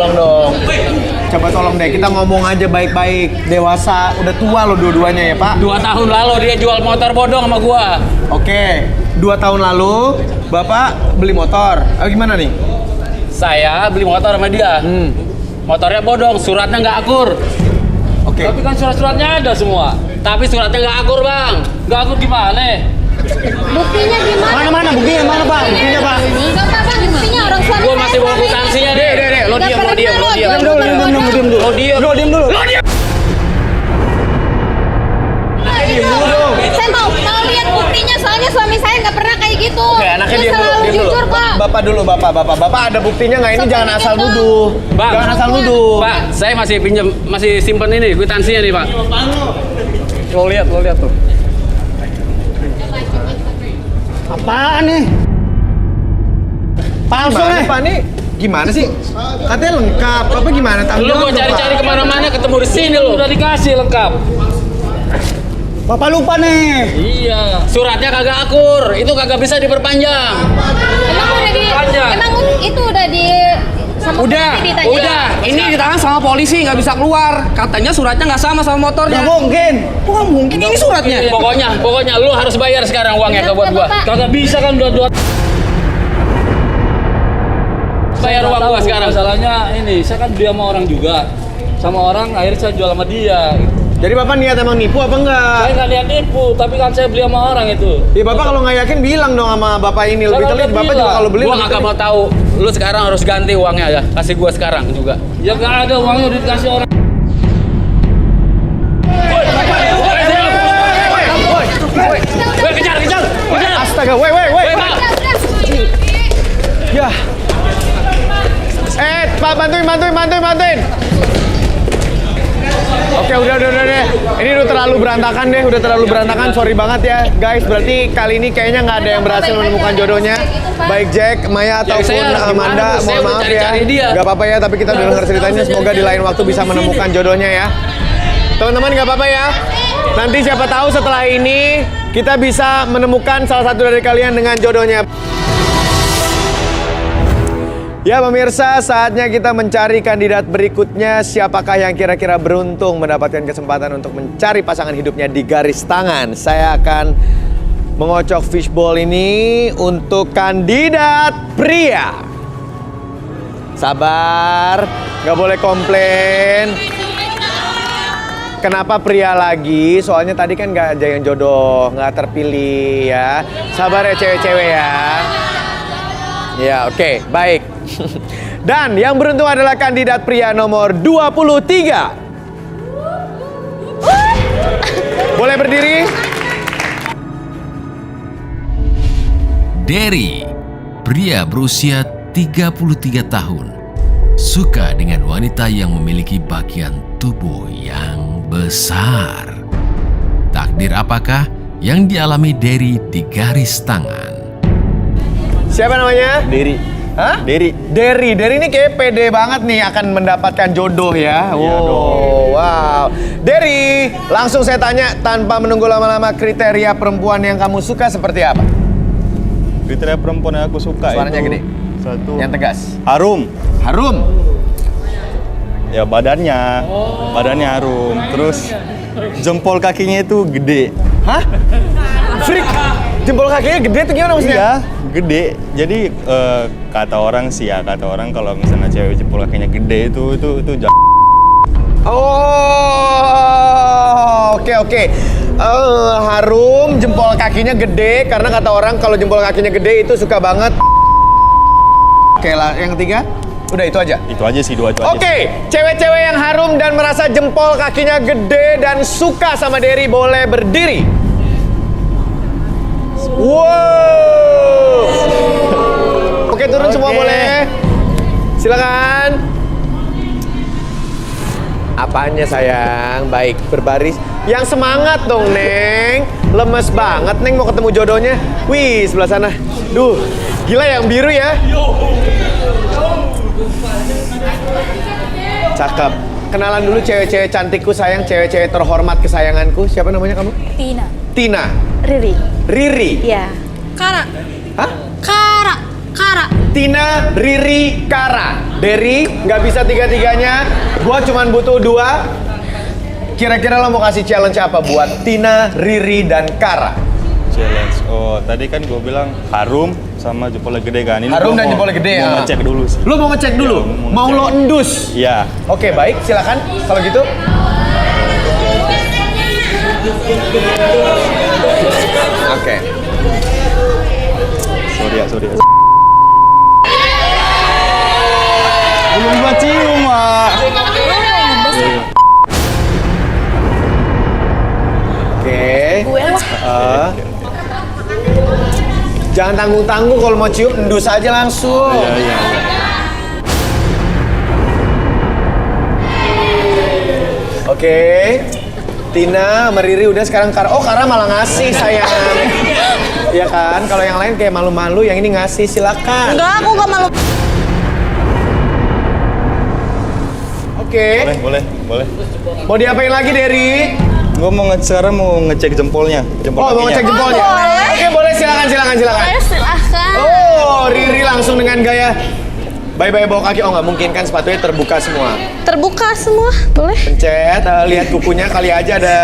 tolong dong. Coba tolong deh, kita ngomong aja baik-baik. Dewasa, udah tua loh dua-duanya ya Pak. 2 tahun lalu dia jual motor bodong sama gua. Oke, 2 tahun lalu Bapak beli motor. Gimana nih? Saya beli motor sama dia. Motornya bodong, suratnya nggak akur. Oke. Tapi kan surat-suratnya ada semua. Tapi suratnya nggak akur, Bang. Nggak akur gimana? Buktinya gimana? Mana buktinya mana Pak? Buktinya Pak. Enggak apa-apa, buktinya orang suami Gua masih bawa kwitansinya deh. Lo Nggak diam. pernah lo Diam dulu. Lo diam. Lo diam dulu. Saya mau lihat buktinya, soalnya suami saya nggak pernah kayak gitu. Oke, anaknya Dia diam dulu. selalu Diam dulu. jujur kok. Bapak dulu, Bapak ada buktinya nggak? Ini jangan asal nuduh. Bang. Jangan asal nuduh. Pak, saya masih simpen ini kwitansinya nih, Pak. Lo lihat tuh. Apaan nih? Palsu nih. Pak nih gimana sih? Katanya lengkap. Apa gimana? Lu gua cari-cari kemana-mana ketemu di sini lo. Udah dikasih lengkap. Bapak lupa nih. Iya. Suratnya kagak akur. Itu kagak bisa diperpanjang. Emang itu udah di sama polisi ditanya? Udah. Ini ditahan sama polisi, nggak bisa keluar. Katanya suratnya nggak sama motornya. Nggak mungkin. Kok nggak mungkin? Ini suratnya. Pokoknya lu harus bayar sekarang uangnya ke buat gua. Bapak. Kagak bisa kan dua. Bayar uang gua sekarang. Masalahnya ini, saya kan beli sama orang juga. Sama orang, akhirnya saya jual sama dia. Jadi Bapak niat emang nipu apa enggak? Saya nggak lihat nipu, tapi kan saya beli sama orang itu. Ya Bapak kalau nggak yakin bilang dong sama Bapak ini lebih Saya teliti. udah Bapak bilang. juga kalau beli Gua lebih kagak mau teliti. tahu. Lu sekarang harus ganti uangnya ya. Kasih gua sekarang juga. Ya nggak ada uangnya udah dikasih orang. Woi, kejar. Astaga, woi. Pak. Ya. Pak bantuin. Oke, udah deh. Ini udah terlalu berantakan, sorry banget ya guys. Berarti kali ini kayaknya nggak ada yang berhasil menemukan jodohnya. Baik Jack, Maya ataupun saya gimana, Amanda, Bos? Saya mohon udah maaf ya. cari-cari dia. Gak apa-apa ya, tapi kita udah denger ceritanya. Semoga di lain waktu bisa menemukan jodohnya ya. Teman-teman gak apa-apa ya. Nanti siapa tahu setelah ini kita bisa menemukan salah satu dari kalian dengan jodohnya. Ya pemirsa, saatnya kita mencari kandidat berikutnya. Siapakah yang kira-kira beruntung mendapatkan kesempatan untuk mencari pasangan hidupnya di garis tangan? Saya akan mengocok fishball ini untuk kandidat pria. Sabar, gak boleh komplain. Kenapa pria lagi? Soalnya tadi kan gak ada yang jodoh, gak terpilih ya. Sabar ya cewek-cewek ya. Ya oke, baik. Dan yang beruntung adalah kandidat pria nomor 23. Boleh berdiri? Derry, pria berusia 33 tahun, suka dengan wanita yang memiliki bagian tubuh yang besar. Takdir apakah yang dialami Derry di garis tangan? Siapa namanya? Derry. Hah? Derry. Derry ini kayak pede banget nih akan mendapatkan jodoh ya. Wow. Derry, langsung saya tanya tanpa menunggu lama-lama, kriteria perempuan yang kamu suka seperti apa? Kriteria perempuan yang aku suka Suaranya itu gede. Satu. Yang tegas. Harum. Harum. Ya badannya harum. Terus jempol kakinya itu gede. Hah? Freak. Jempol kakinya gede tuh gimana maksudnya? Iya, gede. Jadi kata orang kalau misalnya cewek jempol kakinya gede itu Oh, oke. Harum, jempol kakinya gede karena kata orang kalau jempol kakinya gede itu suka banget. Oke lah, yang ketiga, udah itu aja. Itu aja sih, dua itu aja. Oke, cewek-cewek yang harum dan merasa jempol kakinya gede dan suka sama Derry boleh berdiri. Wow. Oke, turun semua boleh. Silakan. Apanya sayang? Baik, berbaris. Yang semangat dong, Neng. Lemes banget, Neng mau ketemu jodohnya. Wih, sebelah sana. Duh, gila yang biru ya. Cakep. Kenalan dulu cewek-cewek cantikku sayang, cewek-cewek terhormat kesayanganku. Siapa namanya kamu? Tina. Tina. Riri. Riri. Iya. Kara. Hah? Kara. Tina, Riri, Kara. Derry, nggak bisa tiga-tiganya. Gua cuman butuh 2. Kira-kira lo mau kasih challenge apa buat Tina, Riri, dan Kara? Challenge. Oh, tadi kan gue bilang harum sama jempolnya gede kan. Ini Harum gua dan mau- jempolnya gede, Mau ya. ngecek dulu sih. Lo mau ngecek dulu? Iya, mau Mau ngecek. lo endus? Iya. Oke, baik. Silakan. Kalau gitu. Oke. Sorry ya. Belum gua cium, Mak. Oke. Gue Jangan tanggung-tanggung kalau mau cium, endus aja langsung. Iya. Oke. Tina sama Riri udah, sekarang Kara. Oh, Kara malah ngasih, sayang. Iya kan? Kalau yang lain kayak malu-malu, yang ini ngasih, silakan. enggak, aku gak malu. Oke. Boleh. Mau diapain lagi, Derry? Gua mau sekarang mau ngecek jempolnya. Jempol Oh, mau ngecek kakinya. jempolnya? boleh. Oke, boleh. Silakan. Silahkan. Oh, Riri langsung dengan gaya bye-bye bawa kaki. Oh, nggak mungkin kan, sepatunya terbuka semua. Terbuka semua, boleh? Pencet, lihat kukunya, kali aja ada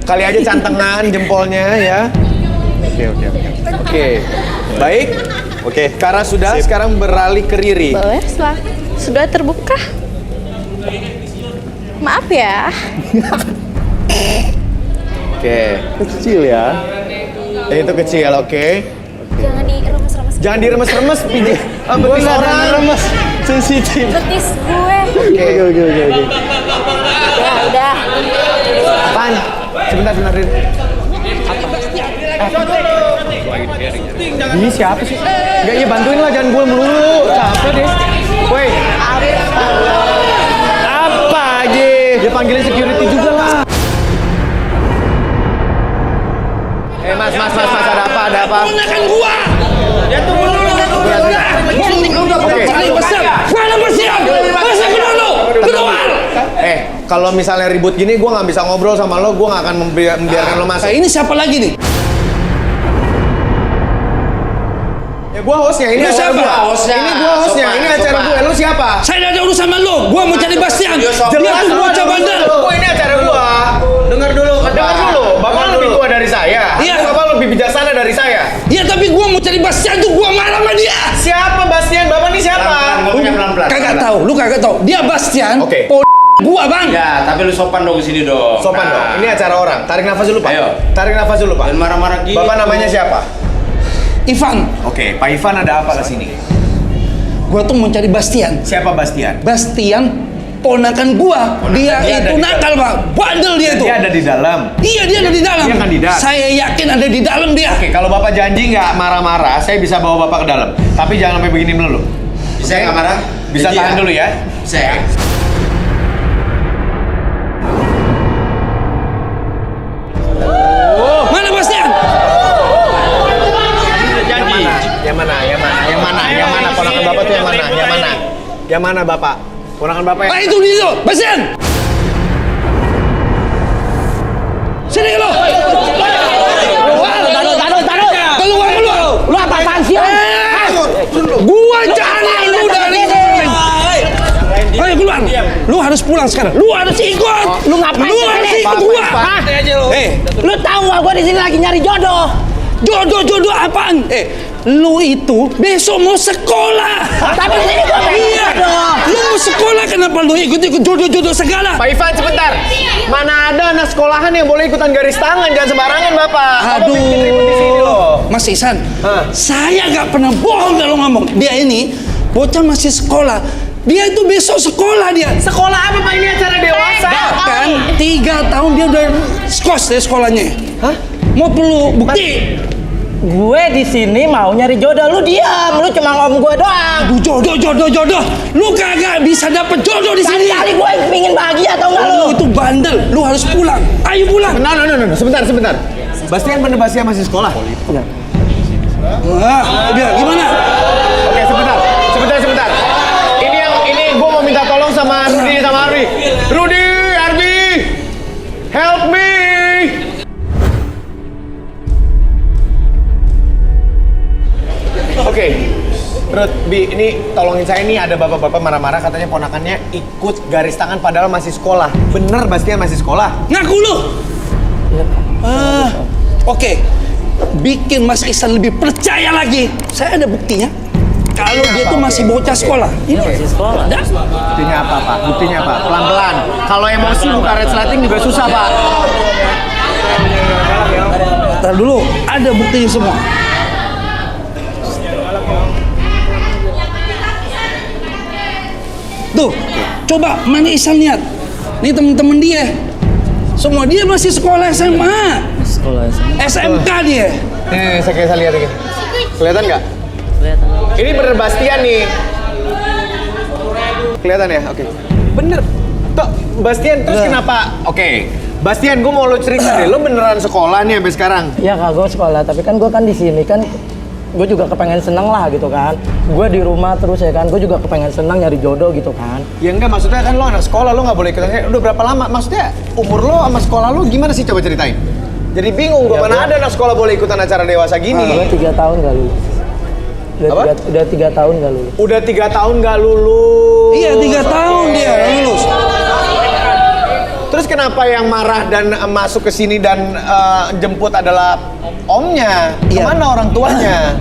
kali aja cantengan jempolnya ya. Oke. Baik. Oke. Kara sudah, Sip. sekarang beralih ke Riri. Boleh, sudah terbuka. Maaf ya. Oke. Kecil ya. Itu kecil, oke. Jangan diremes-remes. Jangan diremes-remes, pijit. Betis orang. Remes. Sensitif. Betis gue. Oke. Ya udah. Apaan? Sebentar, Riri. Ini siapa sih? Enggak, iya bantuin lah, jangan gue melulu. Capek deh. Woi. Apa aja? Dia panggilin security juga lah. Mas, ada apa? Gunakan gua. Ya tunggu dulu. Oke. Cari pesan. Mana bersiap? Pesan dulu. Keluar. Kalau misalnya ribut gini, gue nggak bisa ngobrol sama lo, gue nggak akan membiarkan lo masuk. Nah, ini siapa lagi nih? Ya gue hostnya, ini Lu acara siapa? gue. Hostnya. Ini gue hostnya, ini acara gue. Lu siapa? Saya tidak ada urusan sama lu. Gua mau cari Bastian. Dia tuh gua bocah ada bandel. urusan. Oh, ini acara gua. Dengar dulu. Bapak lebih tua dari saya. Iya. Bapak lebih bijaksana dari saya. Ya tapi gua mau cari Bastian tuh gua marah sama dia. Siapa Bastian? Bapak ini siapa? Kagak tahu, lu kagak tahu. Dia Bastian. Oke. Gua, Bang. Ya, tapi lu sopan dong kesini dong. Sopan dong. Ini acara orang. Tarik nafas dulu, Pak. Ayo. Tarik nafas dulu, Pak. Dan marah-marah gitu. Bapak namanya siapa? Ivan. Oke, Pak Ivan ada apa ke sini? Gua tuh mau cari Bastian. Siapa Bastian? Bastian ponakan gua. Dia dia ada itu di nakal, Pak. Bandel dia itu. Dia ada di dalam. Iya, dia ada di dalam. Dia kandidat. Saya yakin ada di dalam dia. Oke, kalau Bapak janji nggak marah-marah, saya bisa bawa Bapak ke dalam. Tapi jangan sampai begini dulu. Bisa nggak marah? Bisa Janji tahan ya? dulu ya. Bisa ya? Mana Bastian? Yang mana? Ponakan Bapak tuh yang mana? Yang mana Bapak? Ponakan Bapak Ah, yang itu dia tuh. Bastian. Sini lo. Keluar. Lu apaan sih? Gua cari lu dari kemarin. Ayo keluar. Lu harus pulang sekarang. Lu harus ikut. Lu ngapain Lu di harus sini? ikut gua. Hah? Eh, Lu tahu nggak gua di sini lagi nyari jodoh? jodoh apaan? Lu itu besok mau sekolah. Tapi di sini gua pengen Iya. jodoh. Lu mau sekolah kenapa lu ikut jodoh segala? Pak Ivan sebentar. Mana ada anak sekolahan yang boleh ikutan garis tangan? Jangan sembarangan Bapak. Bapak bikin ribut di sini loh. Mas Ihsan, Hah? saya nggak pernah bohong kalau ngomong. Dia ini bocah masih sekolah. Dia itu besok sekolah dia. Sekolah apa Pak? Ini acara dewasa. Bahkan 3 tahun dia udah skos dari sekolahnya. Hah? Mau perlu bukti? Gue di sini mau nyari jodoh, lu diam, lu cuma ngomong gue doang. Aduh, jodoh. Lu kagak bisa dapet jodoh di sini. Kali-kali gue pingin bahagia tau nggak lu? Lu itu bandel. Lu harus pulang. Ayo pulang. No. Sebentar. Bastian bener Bastian masih sekolah. Nah, biar gimana? Oke, sebentar. Ini gue mau minta tolong sama Rudi sama Arbi. Rudi, Arbi, help me. Ruth, Bi, ini tolongin saya nih, ada bapak-bapak marah-marah katanya ponakannya ikut garis tangan padahal masih sekolah. Bener Bastian masih sekolah? Ngaku lu. Oke. Bikin Mas Ihsan lebih percaya lagi. Saya ada buktinya. Kalau dia tuh masih bocah sekolah. Ini masih sekolah. Buktinya apa, Pak? Buktinya apa? Pelan-pelan. Kalau emosi buka red slating juga susah, Pak. Ntar dulu, ada buktinya semua. Tuh, coba mana Ihsan lihat. Nih temen-temen dia. Semua dia masih sekolah SMA. SMK dia. Nih, saya lihat ini. Kelihatan nggak? Kelihatan. Ini bener Bastian nih. Kelihatan ya? Oke. Bener. Tuh, Bastian, terus kenapa? Oke. Bastian, gue mau lo cerita deh. Lo beneran sekolah nih sampai sekarang? Ya kak, gue sekolah, tapi kan gue kan di sini kan gue juga kepengen seneng lah gitu kan. Gue di rumah terus ya kan, gue juga kepengen seneng nyari jodoh gitu kan. Ya enggak, maksudnya kan lo anak sekolah, lo nggak boleh ikutan. Udah berapa lama? Maksudnya umur lo sama sekolah lo gimana sih? Coba ceritain. Jadi bingung, gue mana ada anak sekolah boleh ikutan acara dewasa gini. Gue 3 tahun gak lulus. Udah 3 tahun gak lulus. Udah 3 tahun gak lulus. Iya, 3 tahun dia lulus. Terus kenapa yang marah dan masuk ke sini dan jemput adalah omnya? Iya. Kemana orang tuanya?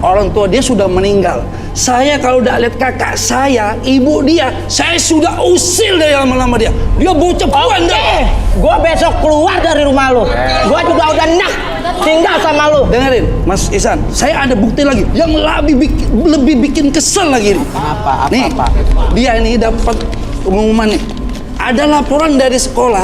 Orang tua dia sudah meninggal. Saya kalau udah lihat kakak saya, ibu dia, saya sudah usil dari lama-lama dia. Dia bocah bandel. Gue besok keluar dari rumah lu. Gue juga udah enak tinggal sama lu. Dengerin, Mas Ihsan, saya ada bukti lagi yang lebih bikin kesel lagi nih. Apa? Nih, dia ini dapat pengumuman nih. Ada laporan dari sekolah,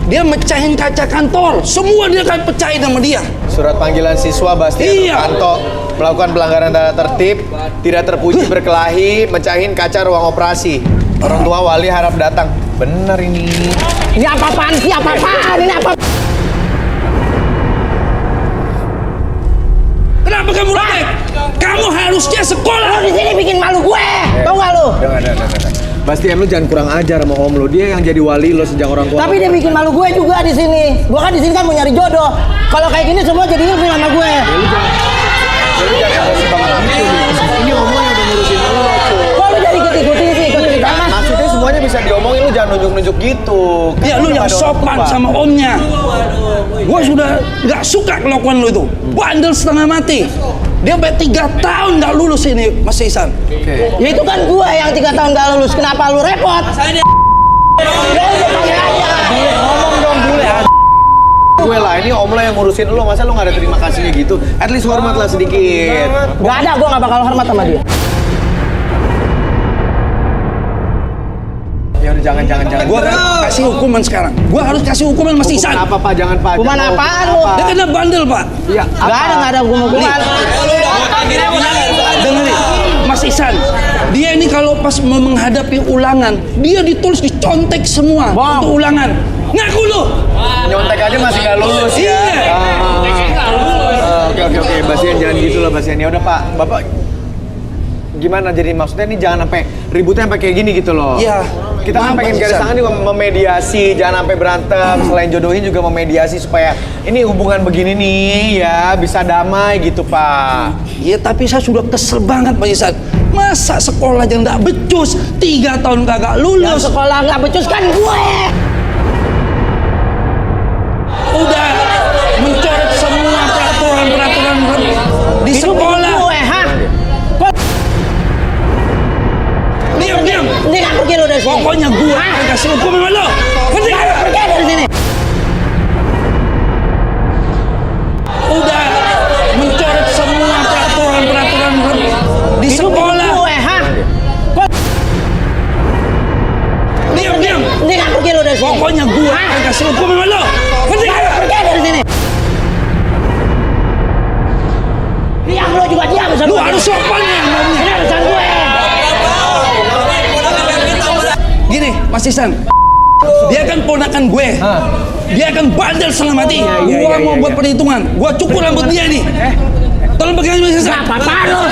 dia mecahin kaca kantor. Semua dia akan pecahin sama dia. Surat panggilan siswa Bastian Iya. Nurtanto melakukan pelanggaran tata tertib, tidak terpuji berkelahi, mecahin kaca ruang operasi. Orang tua wali harap datang. Bener ini. Ini apa-apaan sih? Apa-apaan? Ini apa? Kenapa kamu robek? Kamu harusnya sekolah. Lu di sini bikin malu gue. Tau gak lu? Jangan. Bastian, lu jangan kurang ajar sama om lu. Dia yang jadi wali lo sejak orang tua. Tapi dia bikin malu gue juga di sini. Gue kan di sini kan mau nyari jodoh. Kalau kayak gini semua jadi ilfil sama gue. Lu jangan emosi banget gitu nih. Ini omong yang udah ngurusin lo, cuy. Kok lu jadi ikut-ikutin sih? Ikut-ikutin apa? Maksudnya semuanya bisa diomongin, lu jangan nunjuk-nunjuk gitu. Ya lu yang sopan sama omnya. Gua sudah nggak suka kelakuan lu itu. Bandel setengah mati. Dia sampai 3 tahun nggak lulus ini, Mas Ihsan. Ya itu kan gue yang 3 tahun gak lulus. Kenapa lu repot? Ngomong dong bule. Gue lah, ini om lo yang ngurusin lo, masa lo gak ada terima kasihnya gitu? At least hormatlah sedikit. Gak ada, gue gak bakal hormat sama dia. Ya udah jangan. Gua kasih hukuman sekarang. Gua harus kasih hukuman Mas Ihsan. Apa Pak? Jangan Pak. Hukuman Jangan. apaan lu? Dia kena bandel, Pak. Iya. Gak ada hukuman. Dengerin, Mas Ihsan. Dia ini kalau pas mau menghadapi ulangan, dia ditulis dicontek semua untuk ulangan. Ngaku lu. Nyontek aja masih gak lulus ya. Iya. Oke. Bastian jangan gitu lah Bastian. Ya udah Pak, Bapak gimana jadi maksudnya ini jangan sampai ributnya sampai kayak gini gitu loh. Iya. Kita kan pengen garis tangan juga memediasi, jangan sampai berantem. Selain jodohin juga memediasi supaya ini hubungan begini nih ya bisa damai gitu Pak. Ya tapi saya sudah kesel banget Pak Ihsan. Masa sekolah yang nggak becus, 3 tahun kagak Yang lulus. sekolah gak becus kan gue. Udah mencoret semua peraturan di sekolah. Gue, ha? Diam. Ini kan pergi lu dari sini. Pokoknya gue akan kasih hukuman sama lo. Ngerti nggak? Pergi dari sini. Udah mencoret semua peraturan di sekolah. Gue, ha? Diam. Ini kan pergi lu dari sini. Pokoknya gue akan kasih hukuman sama lo. Ngerti nggak? Pergi dari sini. Diam lu juga diam. Lu harus sopan ya. Ini urusan gue. Gini, Mas Ihsan. Dia kan ponakan gue. Dia akan bandel setengah mati. Gua mau buat perhitungan. Gua cukur rambut dia nih. Tolong pegang Mas Ihsan. Apa-apa lu?